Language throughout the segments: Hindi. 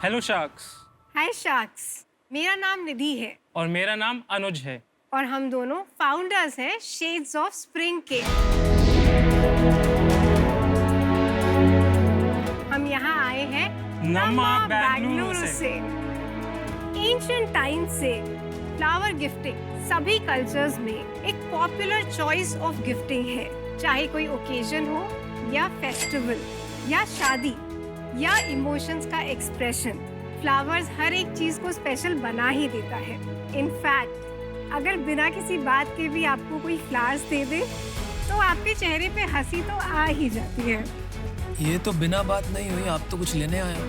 Hello sharks. हाय शार्क्स, मेरा नाम निधि है और मेरा नाम अनुज है। और हम दोनों फाउंडर्स हैं शेड्स ऑफ स्प्रिंग के। हम यहाँ आए हैं नम्मा बेंगलुरु बेंगलुरु से। से। एंशिएंट टाइम से फ्लावर गिफ्टिंग सभी कल्चर्स में एक पॉपुलर चॉइस ऑफ गिफ्टिंग है। चाहे कोई ओकेजन हो या फेस्टिवल या शादी या इमोशंस का एक्सप्रेशन, फ्लावर्स हर एक चीज को स्पेशल बना ही देता है। इनफैक्ट अगर बिना किसी बात के भी आपको कोई फ्लावर्स दे दे तो आपके चेहरे पे हंसी तो आ ही जाती है। ये तो बिना बात नहीं हुई, आप तो कुछ लेने आए हो।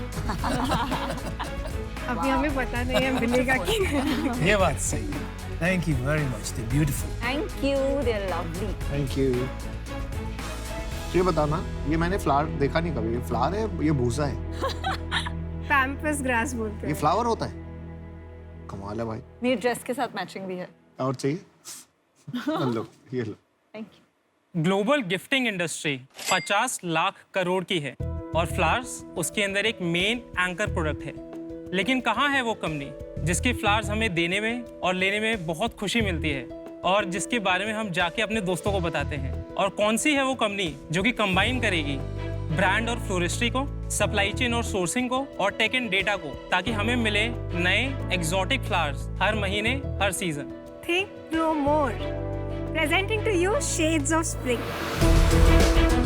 अभी हमें पता नहीं है मिलेगा कि नहीं। ये बात सही है। Thank you very much, they beautiful. Thank you, they're lovely. Thank you. ये बताना, ये मैंने फ्लावर देखा नहीं कभी। ये फ्लावर है, ये भूसा है? पैम्पस ग्रास बोलते ये हैं। फ्लावर होता है? कमाल है भाई। मेरी ड्रेस के साथ मैचिंग भी है। और चाहिए? लो, ये लो। Thank you. Global gifting industry 50 lakh crore की है और फ्लावर्स उसके अंदर एक मेन एंकर प्रोडक्ट है। लेकिन कहाँ है वो कंपनी जिसके फ्लावर्स हमें देने में और लेने में बहुत खुशी मिलती है और जिसके बारे में हम जाके अपने दोस्तों को बताते हैं? और कौन सी है वो कंपनी जो कि कंबाइन करेगी ब्रांड और फ्लोरिस्ट्री को, सप्लाई चेन और सोर्सिंग को और टेक एंड डेटा को, ताकि हमें मिले नए एक्सोटिक फ्लावर्स हर महीने, हर season. Think no more. Presenting to you Shades of Spring.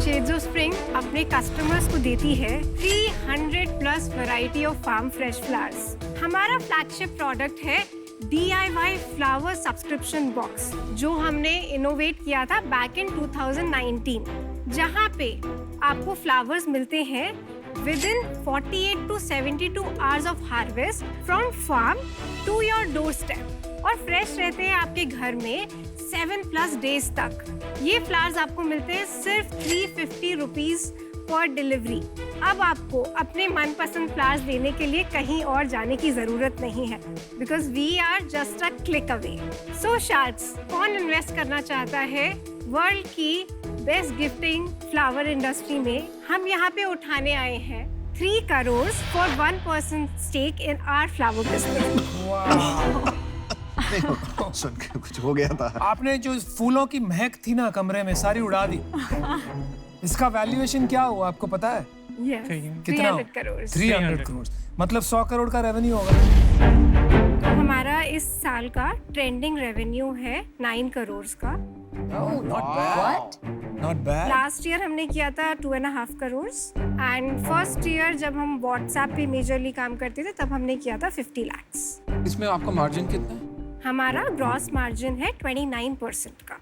Shades of Spring अपने कस्टमर्स को देती है 300 plus variety of farm fresh flowers. हमारा फ्लैगशिप प्रोडक्ट है DIY फ्लावर सब्सक्रिप्शन बॉक्स, जो हमने इनोवेट किया था बैक इन 2019, जहाँ पे आपको फ्लावर्स मिलते हैं within 48 to 72 hours of harvest from farm to your doorstep और फ्रेश रहते हैं आपके घर में 7+ डेज तक। ये फ्लावर्स आपको मिलते हैं सिर्फ 350 रुपीज पर डिलीवरी। अब आपको अपने मनपसंद फ्लावर्स लेने के लिए कहीं और जाने की जरूरत नहीं है, because we are just a click away. So sharks, कौन इन्वेस्ट करना चाहता है वर्ल्ड की बेस्ट गिफ्टिंग फ्लावर इंडस्ट्री में? हम यहाँ पे उठाने आए हैं 3 crore for 1% stake in our flower business. सुन के कुछ हो गया था। आपने जो फूलों की महक थी ना कमरे में, सारी उड़ा दी। इसका वैल्यूएशन क्या हुआ आपको पता है? कितना? 300 करोड़। 300 करोड़, मतलब 100 करोड़ का रेवेन्यू होगा। तो हमारा इस साल का ट्रेंडिंग रेवेन्यू है 9 करोड़ का। Not bad, not bad. Last year हमने किया था 2.5 करोड़ एंड फर्स्ट ईयर जब हम व्हाट्सएप पे मेजरली काम करते थे तब हमने किया था 50 लाख। इसमें आपका मार्जिन कितना है? हमारा ग्रॉस मार्जिन है 29% का।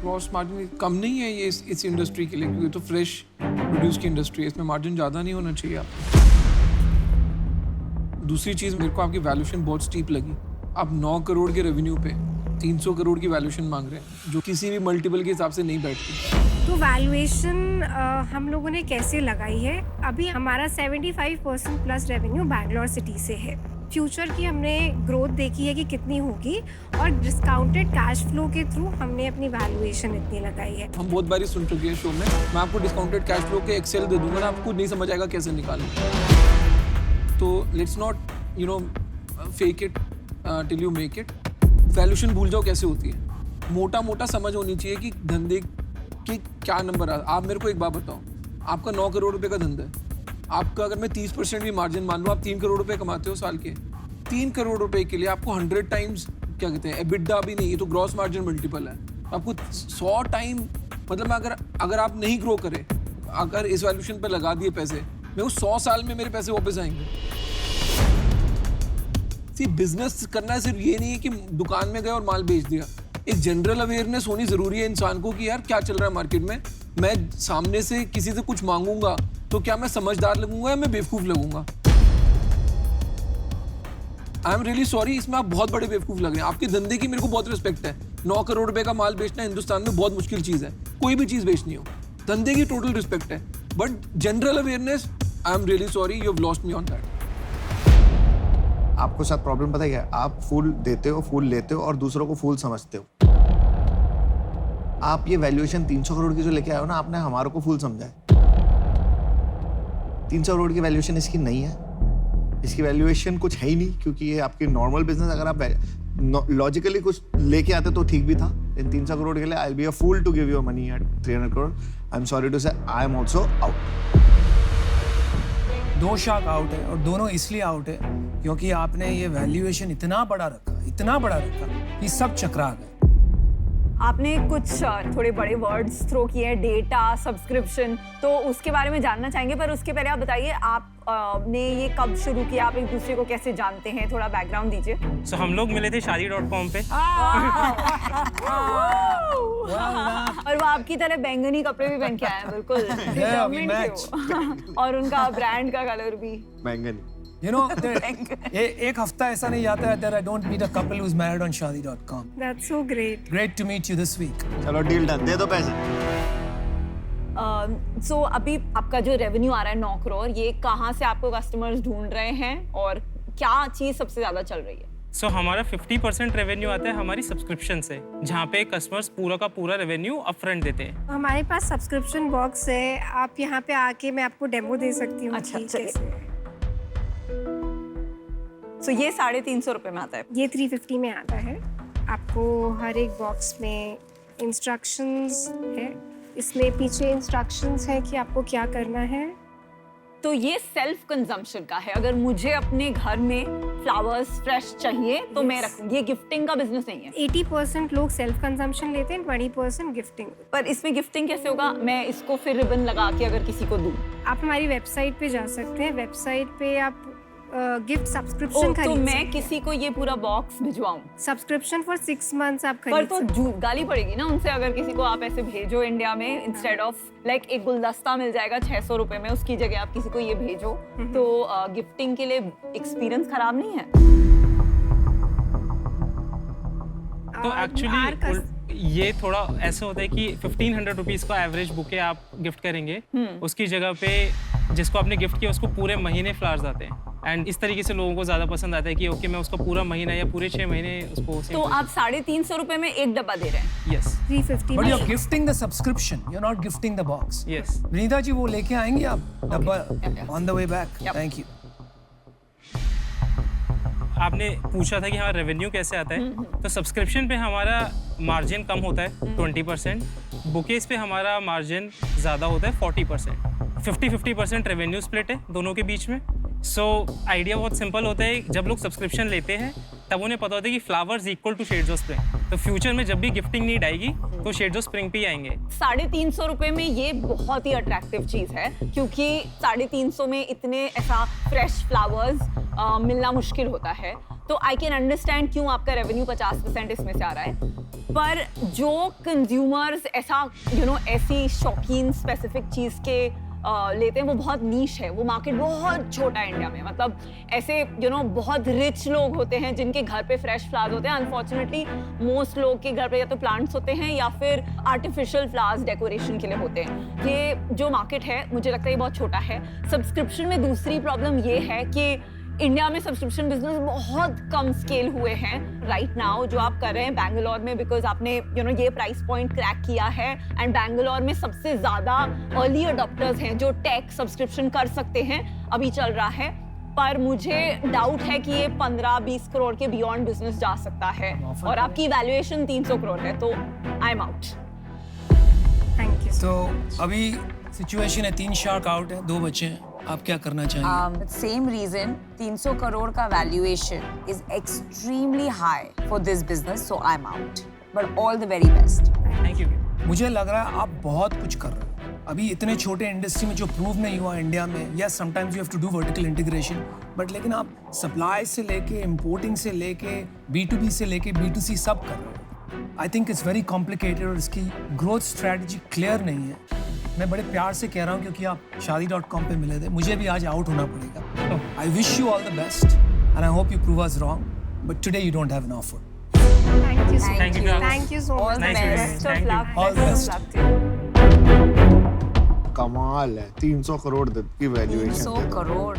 ग्रॉस मार्जिन कम नहीं है ये इस इंडस्ट्री के लिए, क्योंकि तो फ्रेश प्रोड्यूस की इंडस्ट्री है, इसमें मार्जिन ज़्यादा नहीं होना चाहिए आपको। दूसरी चीज़, मेरे को आपकी वैल्यूएशन बहुत स्टीप लगी। आप 9 करोड़ के रेवेन्यू पे 300 करोड़ की वैल्यूएशन मांग रहे हैं, जो किसी भी मल्टीपल के हिसाब से नहीं बैठती। तो वैल्यूएशन हम लोगों ने कैसे लगाई है? अभी हमारा 75% प्लस रेवेन्यू बैंगलोर सिटी से है। फ्यूचर की हमने ग्रोथ देखी है कि कितनी होगी और डिस्काउंटेड कैश फ्लो के थ्रू हमने अपनी वैल्यूएशन इतनी लगाई है। हम बहुत बारी सुन चुके हैं शो में। मैं आपको डिस्काउंटेड कैश फ्लो के एक्सेल दे दूंगा ना, आपको नहीं समझ आएगा कैसे निकालें। तो let's not fake it till you make it. Valuation भूल जाओ कैसे होती है। मोटा मोटा समझ होनी चाहिए कि धंधे के क्या नंबर आ। आप मेरे को एक बात बताओ, आपका 9 करोड़ रुपए का धंधा है, आपका अगर मैं 30% भी मार्जिन मान लूँ, आप 3 करोड़ रुपए कमाते हो साल के। 3 करोड़ रुपए के लिए आपको 100 टाइम्स क्या कहते हैं, एबिडा भी नहीं, ये तो ग्रॉस मार्जिन मल्टीपल है। आपको 100 टाइम, मतलब अगर आप नहीं ग्रो करें, अगर इस वैल्यूएशन पे लगा दिए पैसे, मेरे को 100 साल में मेरे पैसे वापस आएंगे। सी, बिजनेस करना सिर्फ ये नहीं है कि दुकान में गए और माल बेच दिया। एक जनरल अवेयरनेस होनी जरूरी है इंसान को कि यार क्या चल रहा है मार्केट में। मैं सामने से किसी से कुछ मांगूंगा तो क्या मैं समझदार लगूंगा या मैं बेवकूफ लगूंगा? आई एम रियली सॉरी, इसमें आप बहुत बड़े बेवकूफ लग रहे हैं। आपके धंधे की मेरे को बहुत रिस्पेक्ट है। 9 करोड़ रुपए का माल बेचना हिंदुस्तान में बहुत मुश्किल चीज है, कोई भी चीज बेचनी हो। धंधे की टोटल रिस्पेक्ट है, but general awareness, I am really sorry, you have lost me on that. आपको साथ प्रॉब्लम पता है क्या? आप फूल देते हो, फूल लेते हो और दूसरों को फूल समझते हो। आप ये वैल्यूएशन 300 करोड़ की जो लेके आए हो ना, आपने हमारे को फूल समझा है। 300 करोड़ की वैल्यूएशन इसकी नहीं है। इसकी वैल्यूएशन कुछ है ही नहीं, क्योंकि ये आपकी नॉर्मल बिजनेस, अगर आप लॉजिकली कुछ लेके आते तो ठीक भी था। इन 300 करोड़ के लिए I will be a fool to give you money at 300 crore. I am sorry to say I am also out. 2 shark out है, और दोनों इसलिए आउट है क्योंकि आपने ये वैल्यूएशन इतना बड़ा रखा कि सब चकरा गए। आपने कुछ थोड़े बड़े वर्ड्स थ्रो किए हैं, डेटा, सब्सक्रिप्शन, तो उसके बारे में जानना चाहेंगे। पर उसके पहले आप बताइए, आप ने ये कब शुरू किया, आप एक दूसरे को कैसे जानते हैं, थोड़ा बैकग्राउंड दीजिए। So, हम लोग मिले थे शादी.com पे। और वो आपकी तरह बैंगनी कपड़े भी पहन के आए हैं, बिल्कुल determined थे वो। और उनका ब्रांड का कलर भी बैंगनी। You know, एक हफ्ता ऐसा नहीं जाता है that I don't meet a couple who's married on Shaadi.com. That's so great. Great to meet you this week. चलो डील डन, दे दो पैसे। सो अभी आपका जो रेवेन्यू आ रहा है 9 करोड़, ये कहाँ से आपको कस्टमर्स ढूंढ रहे हैं और क्या चीज़ सबसे ज़्यादा चल रही है? So, हमारा 50% रेवेन्यू आता है हमारी सब्सक्रिप्शन से, जहाँ पे कस्टमर्स पूरा का पूरा रेवेन्यू अपफ्रंट देते हैं। हमारे पास सब्सक्रिप्शन बॉक्स है, आप यहाँ पे आके मैं आपको डेमो दे सकती हूँ। अच्छा, कि चलिए। कैसे। सो ये 350 रुपये में आता है। ये 350 में आता है। आपको हर एक बॉक्स में इंस्ट्रक्शंस है, इसमें पीछे इंस्ट्रक्शंस है कि आपको क्या करना है। तो ये सेल्फ कंजम्पशन का है। अगर मुझे अपने घर में फ्लावर्स फ्रेश चाहिए तो मैं रखूंगी। ये गिफ्टिंग का बिजनेस नहीं है। 80% लोग सेल्फ कंजम्पशन लेते हैं, 20% गिफ्टिंग। पर इसमें गिफ्टिंग कैसे होगा? मैं इसको फिर रिबन लगा के अगर किसी को दूं? आप हमारी वेबसाइट पे जा सकते हैं। वेबसाइट पे आप गिफ्ट सब्सक्रिप्शन तो खरीद मैं किसी को ये पूरा बॉक्स भिजवाऊं? सब्सक्रिप्शन फॉर 6 मंथ्स आप पर खरीद तो सकते गाली पड़ेगी ना उनसे, अगर किसी को आप ऐसे भेजो इंडिया में, इंस्टेड ऑफ लाइक एक गुलदस्ता मिल जाएगा 600 रुपए में, उसकी जगह आप किसी को ये भेजो, तो गिफ्टिंग के लिए एक्सपीरियंस खराब नहीं है? तो एक्चुअली ये थोड़ा ऐसा होता है कि 1500 रुपीज़ का एवरेज बुके आप गिफ्ट करेंगे, उसकी जगह पे जिसको आपने गिफ्ट किया उसको पूरे महीने फ्लावर्स आते हैं। एंड इस तरीके से लोगों को ज़्यादा पसंद आता है कि ओके मैं उसका पूरा महीना या पूरे 6 महीने उसको। तो आप 350 रुपए में एक डब्बा दे रहे हैं? यस 350 But में। you're gifting the subscription. You're not gifting the box. Yes. Vinita ji वो लेके आएंगी आप डब्बा on the way back. Yep. Thank you. आपने पूछा था कि हमारा रेवेन्यू कैसे आता है, तो सब्सक्रिप्शन पे हमारा मार्जिन कम होता है 20%, बुकेज पे हमारा मार्जिन ज़्यादा होता है 40%। 50-50% रेवेन्यू स्प्लिट है दोनों के बीच में। सो आइडिया बहुत सिंपल होता है, जब लोग सब्सक्रिप्शन लेते हैं तब उन्हें पता होता है कि flowers equal to shades of spring, तो फ्यूचर में जब भी गिफ्टिंग नीड आएगी तो शेड्स ऑफ स्प्रिंग पे ही आएंगे। 350 रुपए में ये बहुत ही अट्रैक्टिव चीज है, क्योंकि 350 में इतने ऐसा फ्रेश फ्लावर्स मिलना मुश्किल होता है। तो आई कैन अंडरस्टैंड क्यों आपका रेवेन्यू 50% इसमें से आ रहा है। पर जो कंज्यूमर्स ऐसा ऐसी शौकीन स्पेसिफिक चीज के लेते हैं, वो बहुत नीश है, वो मार्केट बहुत छोटा है इंडिया में। मतलब ऐसे बहुत रिच लोग होते हैं जिनके घर पे फ्रेश फ्लावर्स होते हैं। अनफॉर्चुनेटली मोस्ट लोग के घर पे या तो प्लांट्स होते हैं या फिर आर्टिफिशियल फ्लावर्स डेकोरेशन के लिए होते हैं। ये जो मार्केट है मुझे लगता है ये बहुत छोटा है। सब्सक्रिप्शन में दूसरी प्रॉब्लम ये है कि इंडिया में सब्सक्रिप्शन बिजनेस बहुत कम स्केल हुए हैं राइट नाउ, जो आप कर रहे हैं बैंगलोर में, बिकॉज आपने ये प्राइस पॉइंट क्रैक किया है। एंड बैंगलोर में सबसे ज़्यादा अर्ली अडॉप्टर्स हैं जो टेक सब्सक्रिप्शन कर सकते हैं, अभी चल रहा है। पर मुझे डाउट है कि ये 15-20 करोड़ के बियॉन्ड बिजनेस जा सकता है, और आपकी वैल्यूएशन 300 करोड़ है, तो I am out. Thank you. तो अभी सिचुएशन है 3 शार्क आउट है, 2 बचे हैं, आप क्या करना चाहेंगे? Same reason, 300 करोड़ का valuation is extremely high for this business, so I'm out. But all the very best. Thank you. मुझे लग रहा है आप बहुत कुछ कर रहे हो अभी इतने छोटे इंडस्ट्री में, जो प्रूव नहीं हुआ इंडिया में। Yes, sometimes you have to do vertical integration, but लेकिन आप सप्लाई से लेके इम्पोर्टिंग से लेके B2B से लेके B2C सब कर रहे हो। I think it's very complicated और इसकी ग्रोथ स्ट्रैटेजी क्लियर नहीं है। मैं बड़े प्यार से कह रहा हूँ क्योंकि आप Shaadi.com पे मिले थे, मुझे भी आज आउट होना पड़ेगा। I wish you all the best and I hope you prove us wrong, but today you don't have an offer. Thank you so Thank you. Thank you so All much. the Nice best. meeting you. Thank you. All the best. कमाल है, 300 करोड़ की वैल्यूएशन। 300 करोड़।